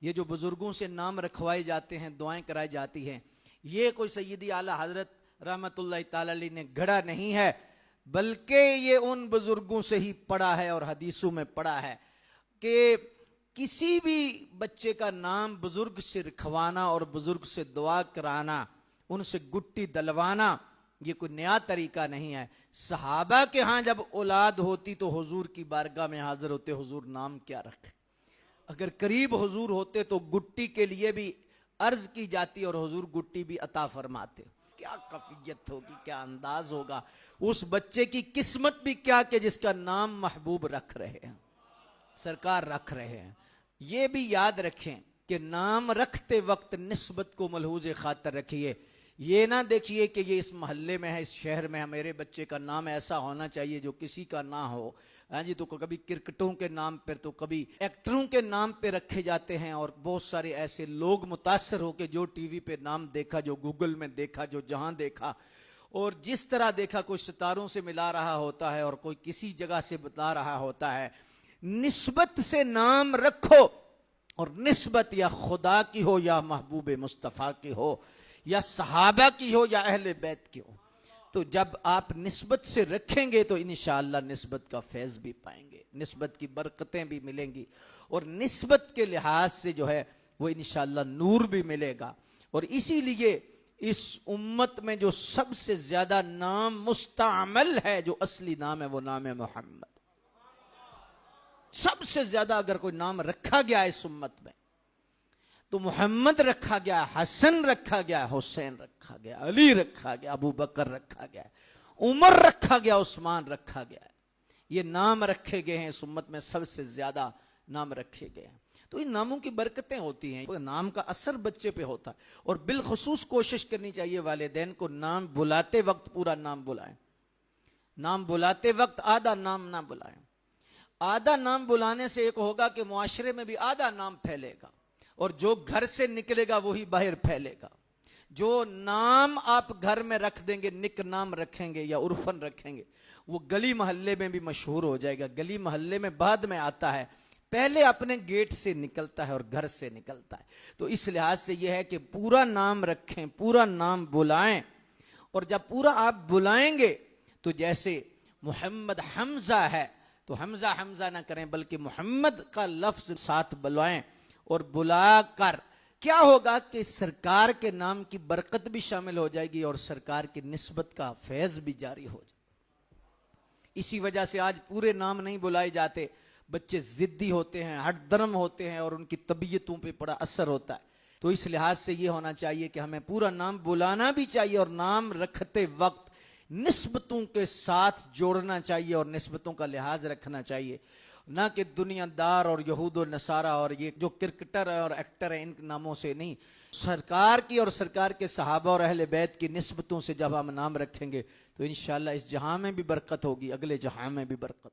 ये जो बुजुर्गों से नाम रखवाए जाते हैं, दुआएं कराई जाती हैं, ये कोई सैयदी आला हजरत रहमतुल्लाह ताला अलैह ने गढ़ा नहीं है, बल्कि ये उन बुजुर्गों से ही पढ़ा है और हदीसों में पढ़ा है कि किसी भी बच्चे का नाम बुजुर्ग से रखवाना और बुजुर्ग से दुआ कराना, उनसे गुट्टी दलवाना, ये कोई नया तरीका नहीं है। सहाबा के यहाँ जब औलाद होती तो हुजूर की बारगाह में हाजिर होते, हुजूर नाम क्या रखे। अगर करीब हुजूर होते तो गुट्टी के लिए भी अर्ज की जाती और हुजूर गुट्टी भी अता फरमाते। क्या कफियत होगी, क्या अंदाज होगा, उस बच्चे की किस्मत भी क्या कि जिसका नाम महबूब रख रहे हैं, सरकार रख रहे हैं। ये भी याद रखें कि नाम रखते वक्त निस्बत को मलहूज खातर रखिए। ये ना देखिए कि ये इस मोहल्ले में है, इस शहर में है, मेरे बच्चे का नाम ऐसा होना चाहिए जो किसी का ना हो। हाँ जी, तो कभी क्रिकेटों के नाम पर, तो कभी एक्टरों के नाम पे रखे जाते हैं। और बहुत सारे ऐसे लोग मुतासर होकर जो टीवी पे नाम देखा, जो गूगल में देखा, जो जहां देखा और जिस तरह देखा, कोई सितारों से मिला रहा होता है और कोई किसी जगह से बता रहा होता है। निस्बत से नाम रखो, और निस्बत या खुदा की हो, या महबूब मुस्तफ़ा की हो, या सहाबा की हो, या अहले बैत की हो। तो जब आप निस्बत से रखेंगे तो इंशाअल्लाह निस्बत का फैज़ भी पाएंगे, निस्बत की बरकतें भी मिलेंगी, और निस्बत के लिहाज से जो है वो इंशाअल्लाह नूर भी मिलेगा। और इसीलिए इस उम्मत में जो सबसे ज्यादा नाम मुस्तअमल है, जो असली नाम है, वो नाम है मोहम्मद। सबसे ज्यादा अगर कोई नाम रखा गया इस उम्मत में तो मोहम्मद रखा गया, हसन रखा गया, हुसैन रखा गया, अली रखा गया, अबू बकर रखा गया, उमर रखा गया, उस्मान रखा गया। ये नाम रखे गए हैं इस उम्मत में, सबसे ज्यादा नाम रखे गए हैं। तो इन नामों की बरकतें होती हैं, नाम का असर बच्चे पे होता है। और बिलखुसूस कोशिश करनी चाहिए वालिदैन को नाम बुलाते वक्त पूरा नाम बुलाएं, नाम बुलाते वक्त आधा नाम ना बुलाएं। आधा नाम बुलाने से एक होगा कि मुआशरे में भी आधा नाम फैलेगा, और जो घर से निकलेगा वही बाहर फैलेगा। जो नाम आप घर में रख देंगे, निक नाम रखेंगे या उर्फन रखेंगे, वो गली मोहल्ले में भी मशहूर हो जाएगा। गली मोहल्ले में बाद में आता है, पहले अपने गेट से निकलता है और घर से निकलता है। तो इस लिहाज से यह है कि पूरा नाम रखें, पूरा नाम बुलाएं। और जब पूरा आप बुलाएंगे तो जैसे मोहम्मद हमजा है तो हमजा हमजा ना करें, बल्कि मोहम्मद का लफ्ज साथ बुलाएं। और बुलाकर क्या होगा कि सरकार के नाम की बरकत भी शामिल हो जाएगी और सरकार की निस्बत का फैज़ भी जारी हो जाएगा। इसी वजह से आज पूरे नाम नहीं बुलाए जाते, बच्चे जिद्दी होते हैं, हटदर्म होते हैं और उनकी तबीयतों पे बड़ा असर होता है। तो इस लिहाज से ये होना चाहिए कि हमें पूरा नाम बुलाना भी चाहिए और नाम रखते वक्त निस्बतों के साथ जोड़ना चाहिए और निस्बतों का लिहाज रखना चाहिए। ना कि दुनियादार और यहूद और नसारा और ये जो क्रिकेटर है और एक्टर है, इन नामों से नहीं। सरकार की और सरकार के सहाबा और अहले बैत की निस्बतों से जब हम नाम रखेंगे तो इंशाअल्लाह इस जहां में भी बरकत होगी, अगले जहां में भी बरकत।